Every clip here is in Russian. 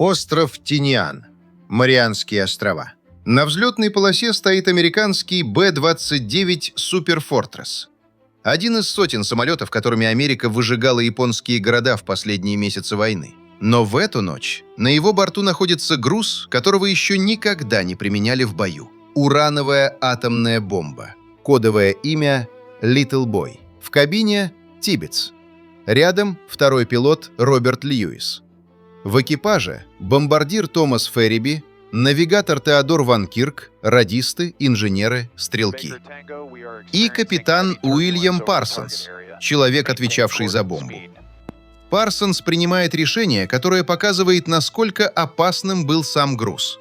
Остров Тиньян, Марианские острова. На взлетной полосе стоит американский Б-29 «Суперфортресс». Один из сотен самолетов, которыми Америка выжигала японские города в последние месяцы войны. Но в эту ночь на его борту находится груз, которого еще никогда не применяли в бою. Урановая атомная бомба. Кодовое имя «Little Boy». В кабине «Тибетс». Рядом второй пилот Роберт Льюис. В экипаже бомбардир Томас Ферриби, навигатор Теодор Ван Кирк, радисты, инженеры, стрелки. И капитан Уильям Парсонс, человек, отвечавший за бомбу. Парсонс принимает решение, которое показывает, насколько опасным был сам груз.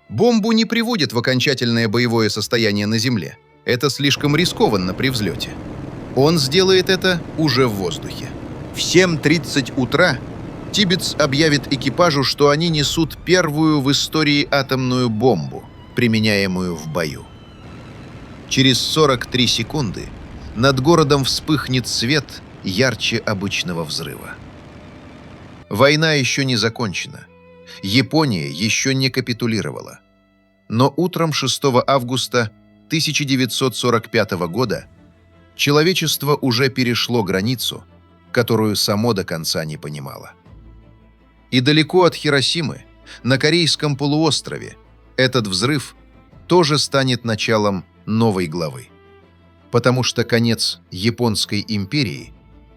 Бомбу не приводят в окончательное боевое состояние на Земле. Это слишком рискованно при взлете. Он сделает это уже в воздухе. В 7:30 утра Тибетс объявит экипажу, что они несут первую в истории атомную бомбу, применяемую в бою. Через 43 секунды над городом вспыхнет свет ярче обычного взрыва. Война еще не закончена. Япония еще не капитулировала. Но утром 6 августа 1945 года человечество уже перешло границу, которую само до конца не понимало. И далеко от Хиросимы, на Корейском полуострове, этот взрыв тоже станет началом новой главы. Потому что конец Японской империи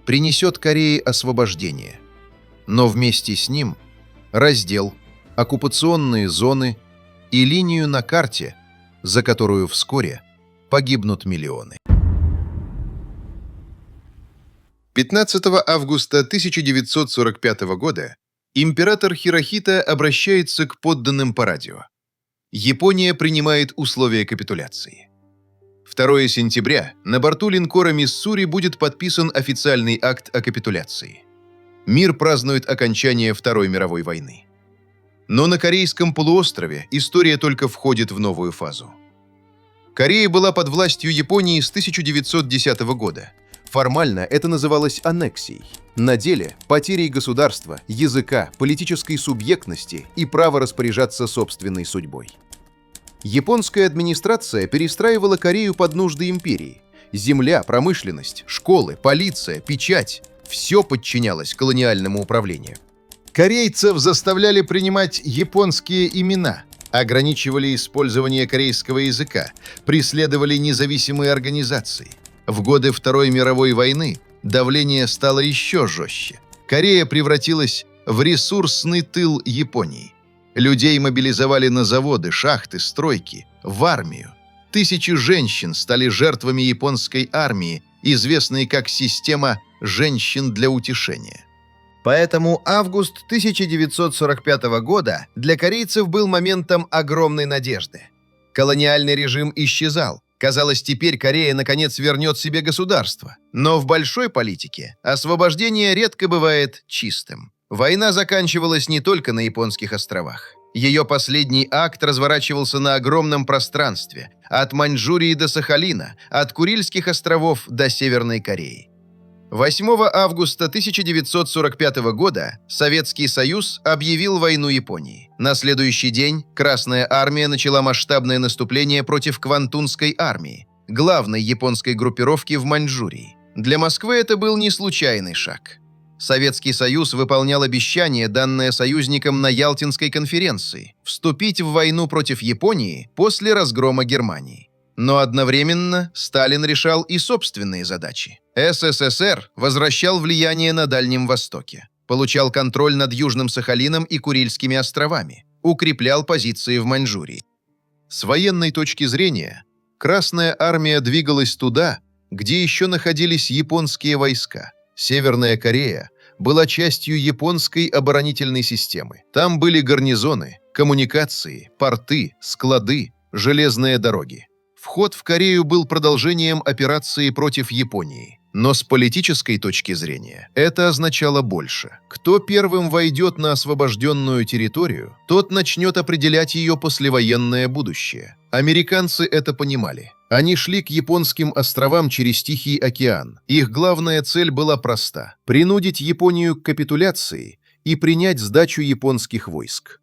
принесет Корее освобождение, но вместе с ним раздел, оккупационные зоны и линию на карте, за которую вскоре погибнут миллионы. 15 августа 1945 года император Хирохито обращается к подданным по радио. Япония принимает условия капитуляции. 2 сентября на борту линкора «Миссури» будет подписан официальный акт о капитуляции. Мир празднует окончание Второй мировой войны. Но на Корейском полуострове история только входит в новую фазу. Корея была под властью Японии с 1910 года. Формально это называлось аннексией. На деле – потерей государства, языка, политической субъектности и права распоряжаться собственной судьбой. Японская администрация перестраивала Корею под нужды империи. Земля, промышленность, школы, полиция, печать – все подчинялось колониальному управлению. Корейцев заставляли принимать японские имена, ограничивали использование корейского языка, преследовали независимые организации. В годы Второй мировой войны давление стало еще жестче. Корея превратилась в ресурсный тыл Японии. Людей мобилизовали на заводы, шахты, стройки, в армию. Тысячи женщин стали жертвами японской армии, известной как система «женщин для утешения». Поэтому август 1945 года для корейцев был моментом огромной надежды. Колониальный режим исчезал. Казалось, теперь Корея наконец вернет себе государство. Но в большой политике освобождение редко бывает чистым. Война заканчивалась не только на японских островах. Ее последний акт разворачивался на огромном пространстве, от Маньчжурии до Сахалина, от Курильских островов до Северной Кореи. 8 августа 1945 года Советский Союз объявил войну Японии. На следующий день Красная армия начала масштабное наступление против Квантунской армии, главной японской группировки в Маньчжурии. Для Москвы это был не случайный шаг. Советский Союз выполнял обещание, данное союзникам на Ялтинской конференции, вступить в войну против Японии после разгрома Германии. Но одновременно Сталин решал и собственные задачи. СССР возвращал влияние на Дальнем Востоке, получал контроль над Южным Сахалином и Курильскими островами, укреплял позиции в Маньчжурии. С военной точки зрения, Красная армия двигалась туда, где еще находились японские войска. Северная Корея была частью японской оборонительной системы. Там были гарнизоны, коммуникации, порты, склады, железные дороги. Вход в Корею был продолжением операции против Японии. Но с политической точки зрения это означало больше. Кто первым войдет на освобожденную территорию, тот начнет определять ее послевоенное будущее. Американцы это понимали. Они шли к японским островам через Тихий океан. Их главная цель была проста – принудить Японию к капитуляции и принять сдачу японских войск.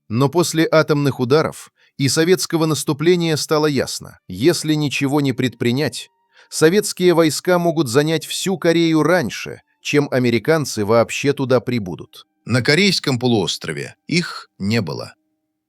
Но после атомных ударов и советского наступления стало ясно, если ничего не предпринять, советские войска могут занять всю Корею раньше, чем американцы вообще туда прибудут. На Корейском полуострове их не было.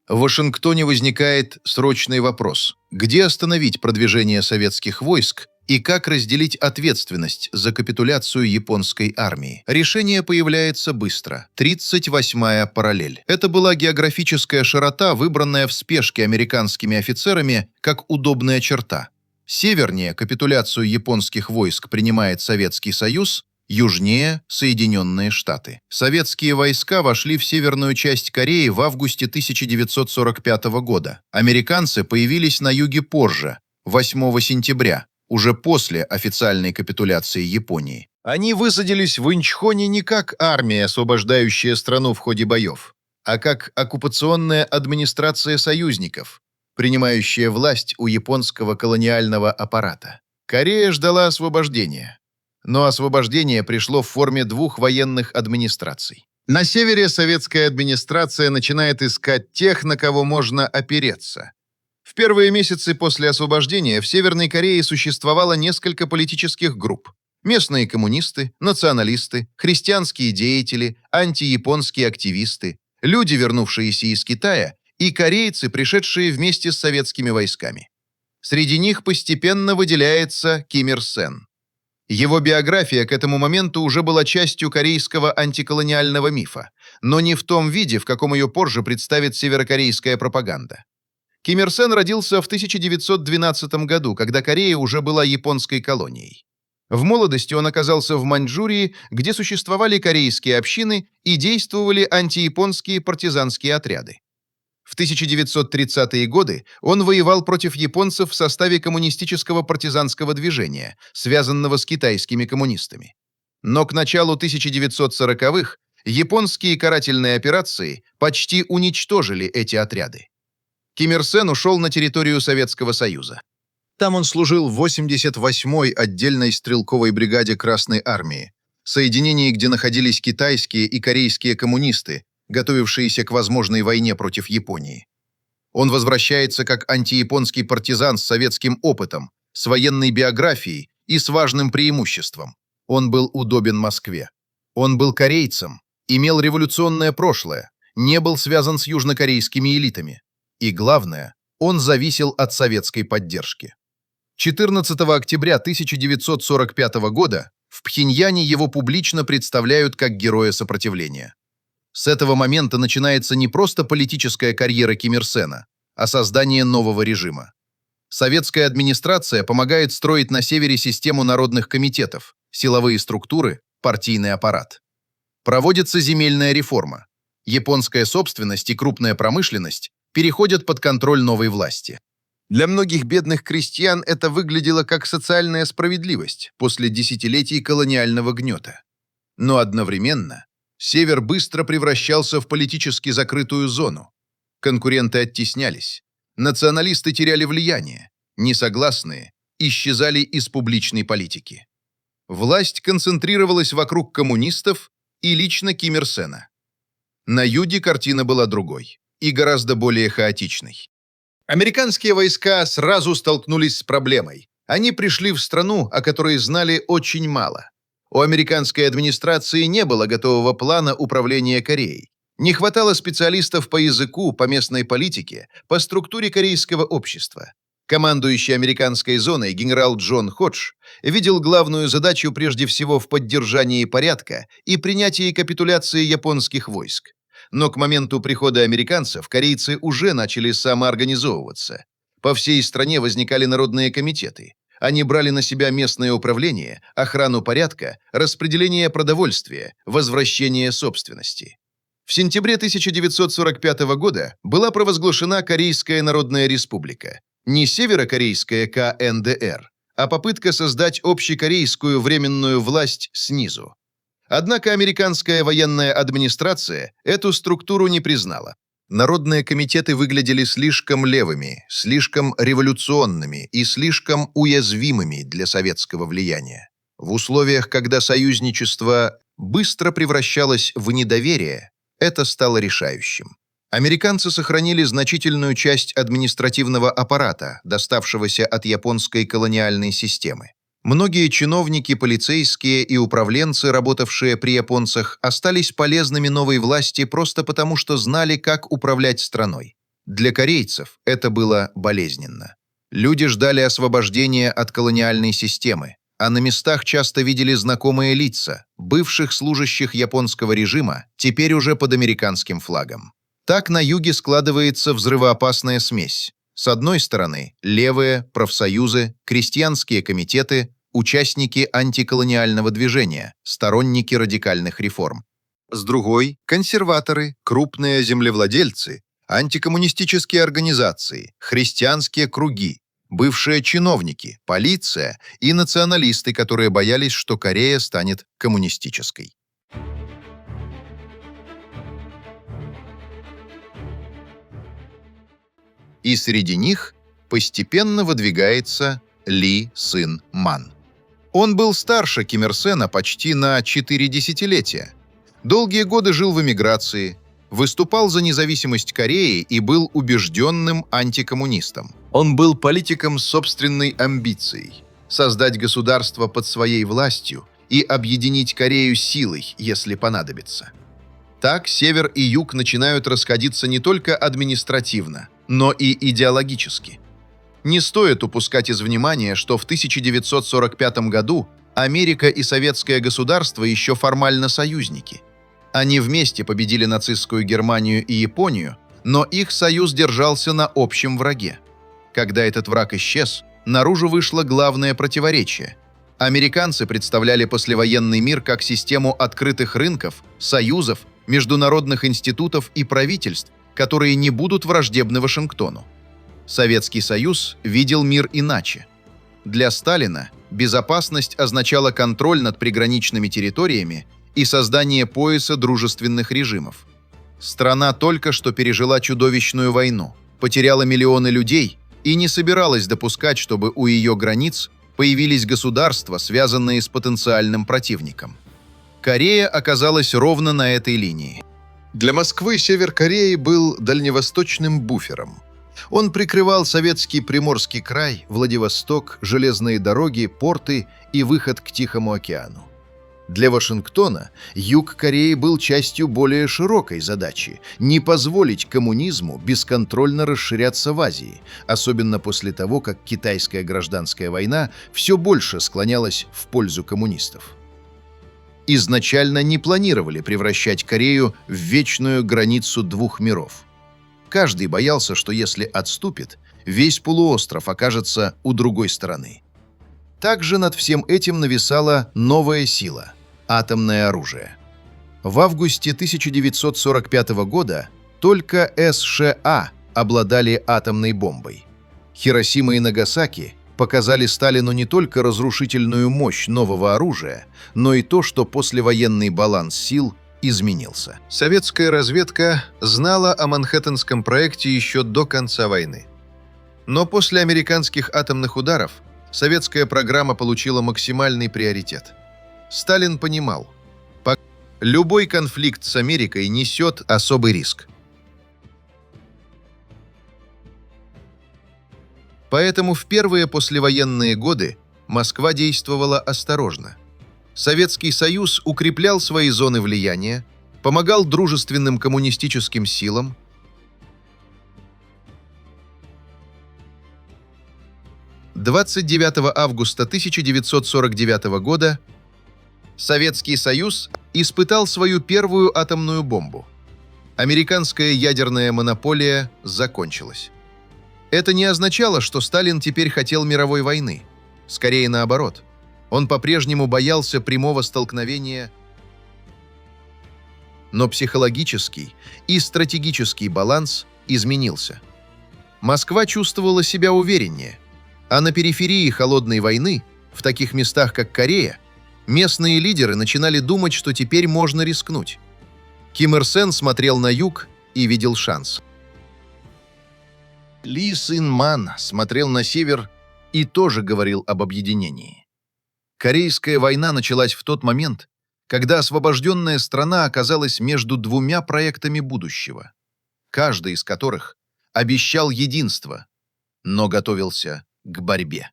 В Вашингтоне возникает срочный вопрос: где остановить продвижение советских войск и как разделить ответственность за капитуляцию японской армии? Решение появляется быстро. 38-я параллель. Это была географическая широта, выбранная в спешке американскими офицерами как удобная черта. Севернее капитуляцию японских войск принимает Советский Союз, южнее – Соединенные Штаты. Советские войска вошли в северную часть Кореи в августе 1945 года. Американцы появились на юге позже, 8 сентября, уже после официальной капитуляции Японии. Они высадились в Инчхоне не как армия, освобождающая страну в ходе боев, а как оккупационная администрация союзников, принимающая власть у японского колониального аппарата. Корея ждала освобождения. Но освобождение пришло в форме двух военных администраций. На севере советская администрация начинает искать тех, на кого можно опереться. В первые месяцы после освобождения в Северной Корее существовало несколько политических групп. Местные коммунисты, националисты, христианские деятели, антияпонские активисты, люди, вернувшиеся из Китая, и корейцы, пришедшие вместе с советскими войсками. Среди них постепенно выделяется Ким Ир Сен. Его биография к этому моменту уже была частью корейского антиколониального мифа, но не в том виде, в каком ее позже представит северокорейская пропаганда. Ким Ир Сен родился в 1912 году, когда Корея уже была японской колонией. В молодости он оказался в Маньчжурии, где существовали корейские общины и действовали антияпонские партизанские отряды. В 1930-е годы он воевал против японцев в составе коммунистического партизанского движения, связанного с китайскими коммунистами. Но к началу 1940-х японские карательные операции почти уничтожили эти отряды. Ким Ир Сен ушел на территорию Советского Союза. Там он служил в 88-й отдельной стрелковой бригаде Красной Армии, соединении, где находились китайские и корейские коммунисты, готовившиеся к возможной войне против Японии. Он возвращается как антияпонский партизан с советским опытом, с военной биографией и с важным преимуществом. Он был удобен Москве. Он был корейцем, имел революционное прошлое, не был связан с южнокорейскими элитами. И главное, он зависел от советской поддержки. 14 октября 1945 года в Пхеньяне его публично представляют как героя сопротивления. С этого момента начинается не просто политическая карьера Ким Ир Сена, а создание нового режима. Советская администрация помогает строить на севере систему народных комитетов, силовые структуры, партийный аппарат. Проводится земельная реформа. Японская собственность и крупная промышленность переходят под контроль новой власти. Для многих бедных крестьян это выглядело как социальная справедливость после десятилетий колониального гнета. Но одновременно Север быстро превращался в политически закрытую зону. Конкуренты оттеснялись. Националисты теряли влияние. Несогласные исчезали из публичной политики. Власть концентрировалась вокруг коммунистов и лично Ким Ир Сена. На юге картина была другой и гораздо более хаотичной. Американские войска сразу столкнулись с проблемой. Они пришли в страну, о которой знали очень мало. У американской администрации не было готового плана управления Кореей. Не хватало специалистов по языку, по местной политике, по структуре корейского общества. Командующий американской зоной генерал Джон Ходж видел главную задачу прежде всего в поддержании порядка и принятии капитуляции японских войск. Но к моменту прихода американцев корейцы уже начали самоорганизовываться. По всей стране возникали народные комитеты. Они брали на себя местное управление, охрану порядка, распределение продовольствия, возвращение собственности. В сентябре 1945 года была провозглашена Корейская Народная Республика. Не северокорейская КНДР, а попытка создать общекорейскую временную власть снизу. Однако американская военная администрация эту структуру не признала. Народные комитеты выглядели слишком левыми, слишком революционными и слишком уязвимыми для советского влияния. В условиях, когда союзничество быстро превращалось в недоверие, это стало решающим. Американцы сохранили значительную часть административного аппарата, доставшегося от японской колониальной системы. Многие чиновники, полицейские и управленцы, работавшие при японцах, остались полезными новой власти просто потому, что знали, как управлять страной. Для корейцев это было болезненно. Люди ждали освобождения от колониальной системы, а на местах часто видели знакомые лица, бывших служащих японского режима, теперь уже под американским флагом. Так на юге складывается взрывоопасная смесь. С одной стороны, левые, профсоюзы, крестьянские комитеты, участники антиколониального движения, сторонники радикальных реформ. С другой – консерваторы, крупные землевладельцы, антикоммунистические организации, христианские круги, бывшие чиновники, полиция и националисты, которые боялись, что Корея станет коммунистической. И среди них постепенно выдвигается Ли Сын Ман. Он был старше Ким Ир Сена почти на 4 десятилетия. Долгие годы жил в эмиграции, выступал за независимость Кореи и был убежденным антикоммунистом. Он был политиком с собственной амбицией – создать государство под своей властью и объединить Корею силой, если понадобится. Так север и юг начинают расходиться не только административно, но и идеологически. Не стоит упускать из внимания, что в 1945 году Америка и советское государство еще формально союзники. Они вместе победили нацистскую Германию и Японию, но их союз держался на общем враге. Когда этот враг исчез, наружу вышло главное противоречие. Американцы представляли послевоенный мир как систему открытых рынков, союзов, международных институтов и правительств, которые не будут враждебны Вашингтону. Советский Союз видел мир иначе. Для Сталина безопасность означала контроль над приграничными территориями и создание пояса дружественных режимов. Страна только что пережила чудовищную войну, потеряла миллионы людей и не собиралась допускать, чтобы у ее границ появились государства, связанные с потенциальным противником. Корея оказалась ровно на этой линии. Для Москвы север Кореи был дальневосточным буфером. Он прикрывал советский Приморский край, Владивосток, железные дороги, порты и выход к Тихому океану. Для Вашингтона юг Кореи был частью более широкой задачи – не позволить коммунизму бесконтрольно расширяться в Азии, особенно после того, как китайская гражданская война все больше склонялась в пользу коммунистов. Изначально не планировали превращать Корею в вечную границу двух миров. Каждый боялся, что если отступит, весь полуостров окажется у другой стороны. Также над всем этим нависала новая сила – атомное оружие. В августе 1945 года только США обладали атомной бомбой. Хиросима и Нагасаки показали Сталину не только разрушительную мощь нового оружия, но и то, что послевоенный баланс сил изменился. Советская разведка знала о Манхэттенском проекте еще до конца войны. Но после американских атомных ударов советская программа получила максимальный приоритет. Сталин понимал, любой конфликт с Америкой несет особый риск. Поэтому в первые послевоенные годы Москва действовала осторожно. Советский Союз укреплял свои зоны влияния, помогал дружественным коммунистическим силам. 29 августа 1949 года Советский Союз испытал свою первую атомную бомбу. Американская ядерная монополия закончилась. Это не означало, что Сталин теперь хотел мировой войны. Скорее наоборот. Он по-прежнему боялся прямого столкновения. Но психологический и стратегический баланс изменился. Москва чувствовала себя увереннее, а на периферии холодной войны, в таких местах, как Корея, местные лидеры начинали думать, что теперь можно рискнуть. Ким Ир Сен смотрел на юг и видел шанс. Ли Сын Ман смотрел на север и тоже говорил об объединении. Корейская война началась в тот момент, когда освобожденная страна оказалась между двумя проектами будущего, каждый из которых обещал единство, но готовился к борьбе.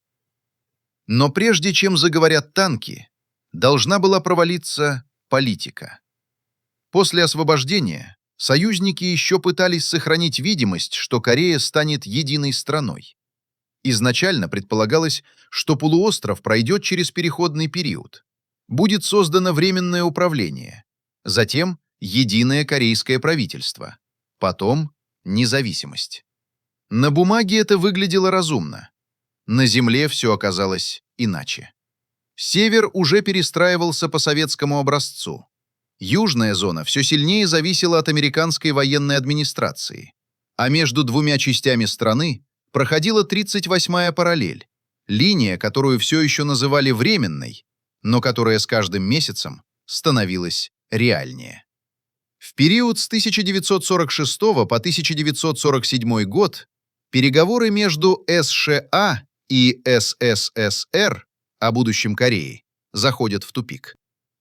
Но прежде чем заговорят танки, должна была провалиться политика. После освобождения союзники еще пытались сохранить видимость, что Корея станет единой страной. Изначально предполагалось, что полуостров пройдет через переходный период. Будет создано временное управление, затем единое корейское правительство, потом независимость. На бумаге это выглядело разумно. На земле все оказалось иначе. Север уже перестраивался по советскому образцу. Южная зона все сильнее зависела от американской военной администрации, а между двумя частями страны проходила 38-я параллель, линия, которую все еще называли временной, но которая с каждым месяцем становилась реальнее. В период с 1946 по 1947 год переговоры между США и СССР о будущем Кореи заходят в тупик.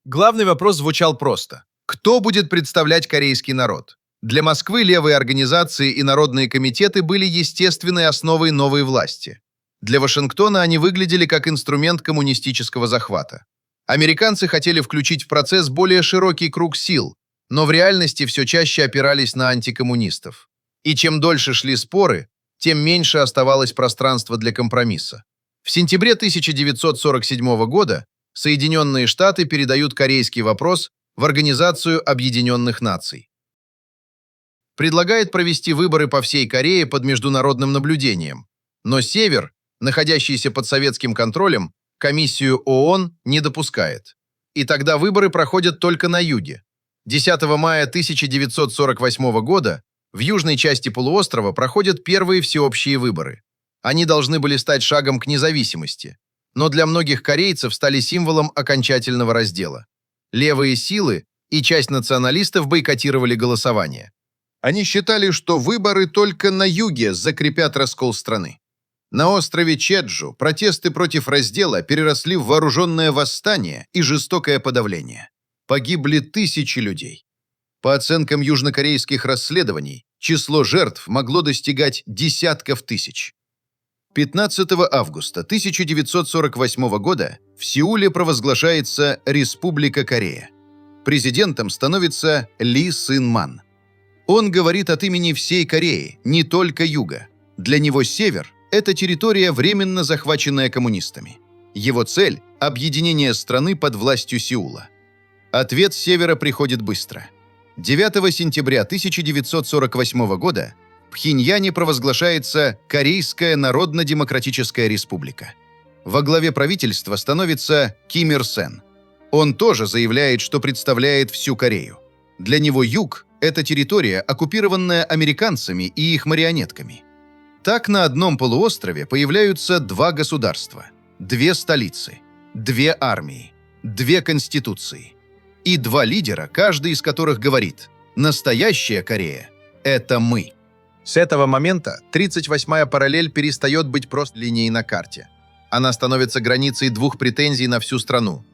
Главный вопрос звучал просто. Кто будет представлять корейский народ? Для Москвы левые организации и народные комитеты были естественной основой новой власти. Для Вашингтона они выглядели как инструмент коммунистического захвата. Американцы хотели включить в процесс более широкий круг сил, но в реальности все чаще опирались на антикоммунистов. И чем дольше шли споры, тем меньше оставалось пространства для компромисса. В сентябре 1947 года Соединенные Штаты передают корейский вопрос в Организацию Объединенных Наций. Предлагает провести выборы по всей Корее под международным наблюдением, но Север, находящийся под советским контролем, комиссию ООН не допускает. И тогда выборы проходят только на юге. 10 мая 1948 года в южной части полуострова проходят первые всеобщие выборы. Они должны были стать шагом к независимости, но для многих корейцев стали символом окончательного раздела. Левые силы и часть националистов бойкотировали голосование. Они считали, что выборы только на юге закрепят раскол страны. На острове Чеджу протесты против раздела переросли в вооруженное восстание и жестокое подавление. Погибли тысячи людей. По оценкам южнокорейских расследований, число жертв могло достигать десятков тысяч. 15 августа 1948 года в Сеуле провозглашается Республика Корея. Президентом становится Ли Сын Ман. Он говорит от имени всей Кореи, не только юга. Для него север – это территория, временно захваченная коммунистами. Его цель – объединение страны под властью Сеула. Ответ с севера приходит быстро. 9 сентября 1948 года в Пхеньяне провозглашается Корейская Народно-Демократическая Республика. Во главе правительства становится Ким Ир Сен. Он тоже заявляет, что представляет всю Корею. Для него юг – это территория, оккупированная американцами и их марионетками. Так на одном полуострове появляются два государства, две столицы, две армии, две конституции и два лидера, каждый из которых говорит: «Настоящая Корея – это мы». С этого момента 38-я параллель перестает быть просто линией на карте. Она становится границей двух претензий на всю страну.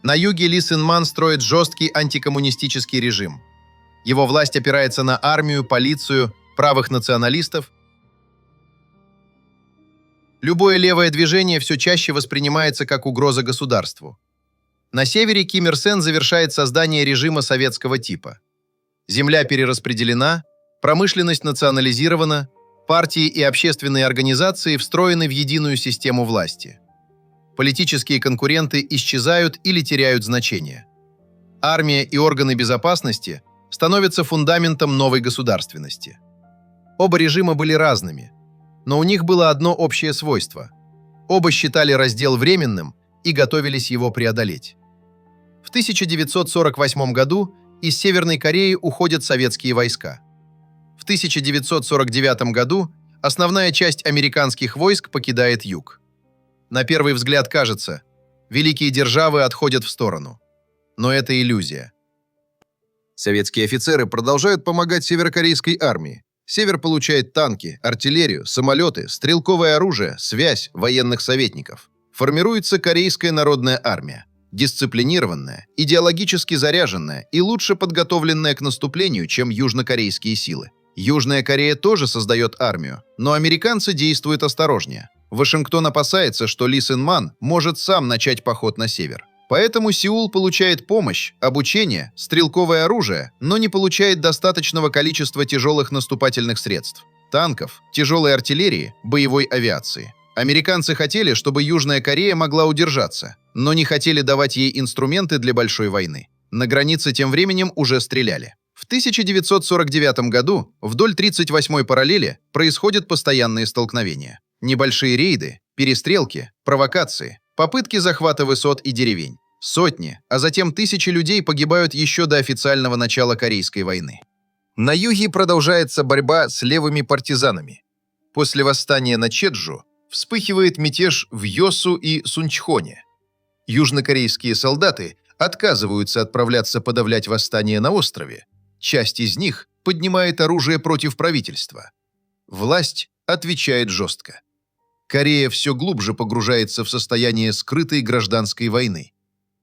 На юге Ли Сын Ман строит жесткий антикоммунистический режим. Его власть опирается на армию, полицию, правых националистов. Любое левое движение все чаще воспринимается как угроза государству. На севере Ким Ир Сен завершает создание режима советского типа. Земля перераспределена, промышленность национализирована, партии и общественные организации встроены в единую систему власти. Политические конкуренты исчезают или теряют значение. Армия и органы безопасности становятся фундаментом новой государственности. Оба режима были разными, но у них было одно общее свойство. Оба считали раздел временным и готовились его преодолеть. В 1948 году из Северной Кореи уходят советские войска. В 1949 году основная часть американских войск покидает юг. На первый взгляд кажется, великие державы отходят в сторону. Но это иллюзия. Советские офицеры продолжают помогать северокорейской армии. Север получает танки, артиллерию, самолеты, стрелковое оружие, связь, военных советников. Формируется Корейская народная армия. дисциплинированная, идеологически заряженная и лучше подготовленная к наступлению, чем южнокорейские силы. Южная Корея тоже создает армию, но американцы действуют осторожнее. Вашингтон опасается, что Ли Сын Ман может сам начать поход на север. Поэтому Сеул получает помощь, обучение, стрелковое оружие, но не получает достаточного количества тяжелых наступательных средств – танков, тяжелой артиллерии, боевой авиации. Американцы хотели, чтобы Южная Корея могла удержаться, но не хотели давать ей инструменты для большой войны. На границе тем временем уже стреляли. В 1949 году вдоль 38-й параллели происходят постоянные столкновения. Небольшие рейды, перестрелки, провокации, попытки захвата высот и деревень. Сотни, а затем тысячи людей погибают еще до официального начала Корейской войны. На юге продолжается борьба с левыми партизанами. После восстания на Чеджу вспыхивает мятеж в Йосу и Сунчхоне. Южнокорейские солдаты отказываются отправляться подавлять восстание на острове. Часть из них поднимает оружие против правительства. Власть отвечает жестко. Корея все глубже погружается в состояние скрытой гражданской войны.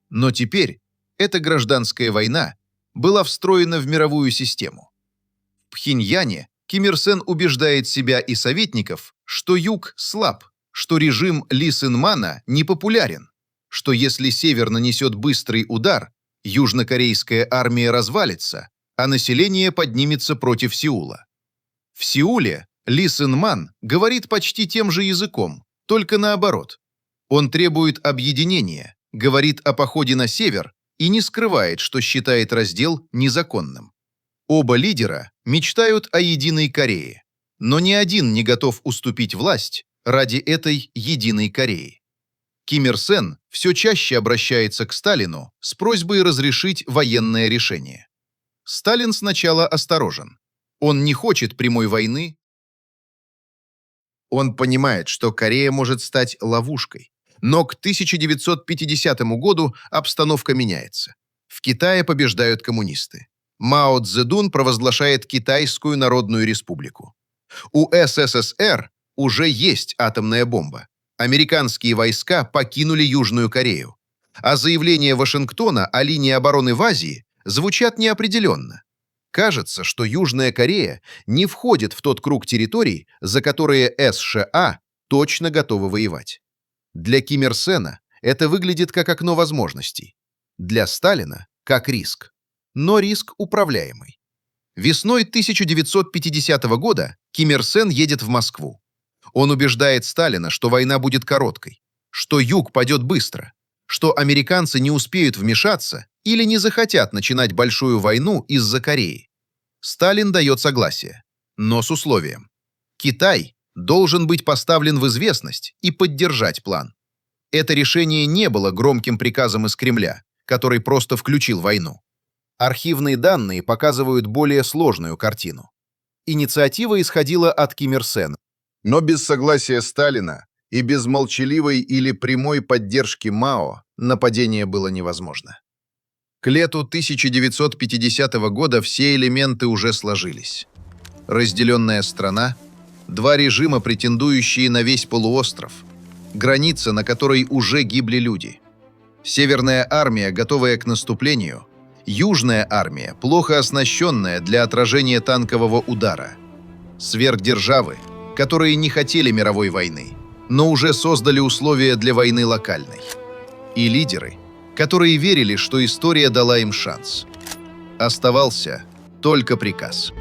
Но теперь эта гражданская война была встроена в мировую систему. В Пхеньяне Ким Ир Сен убеждает себя и советников, что Юг слаб, что режим Ли Сын Мана непопулярен, что если Север нанесет быстрый удар, южнокорейская армия развалится, а население поднимется против Сеула. В Сеуле Ли Сын Ман говорит почти тем же языком, только наоборот. Он требует объединения, говорит о походе на север и не скрывает, что считает раздел незаконным. Оба лидера мечтают о единой Корее, но ни один не готов уступить власть ради этой единой Кореи. Ким Ир Сен все чаще обращается к Сталину с просьбой разрешить военное решение. Сталин сначала осторожен. Он не хочет прямой войны. Он понимает, что Корея может стать ловушкой. Но к 1950 году обстановка меняется. В Китае побеждают коммунисты. Мао Цзэдун провозглашает Китайскую Народную Республику. У СССР уже есть атомная бомба. Американские войска покинули Южную Корею. А заявления Вашингтона о линии обороны в Азии звучат неопределенно. Кажется, что Южная Корея не входит в тот круг территорий, за которые США точно готовы воевать. Для Ким Ир Сена это выглядит как окно возможностей. Для Сталина – как риск. Но риск управляемый. Весной 1950 года Ким Ир Сен едет в Москву. Он убеждает Сталина, что война будет короткой, что Юг падет быстро, что американцы не успеют вмешаться или не захотят начинать большую войну из-за Кореи. Сталин дает согласие, но с условием. Китай должен быть поставлен в известность и поддержать план. Это решение не было громким приказом из Кремля, который просто включил войну. Архивные данные показывают более сложную картину. Инициатива исходила от Ким Ир Сена. Но без согласия Сталина и без молчаливой или прямой поддержки Мао нападение было невозможно. К лету 1950 года все элементы уже сложились. Разделенная страна, два режима, претендующие на весь полуостров, граница, на которой уже гибли люди. Северная армия, готовая к наступлению, Южная армия, плохо оснащенная для отражения танкового удара. Сверхдержавы, которые не хотели мировой войны, но уже создали условия для войны локальной. И лидеры, которые верили, что история дала им шанс. Оставался только приказ.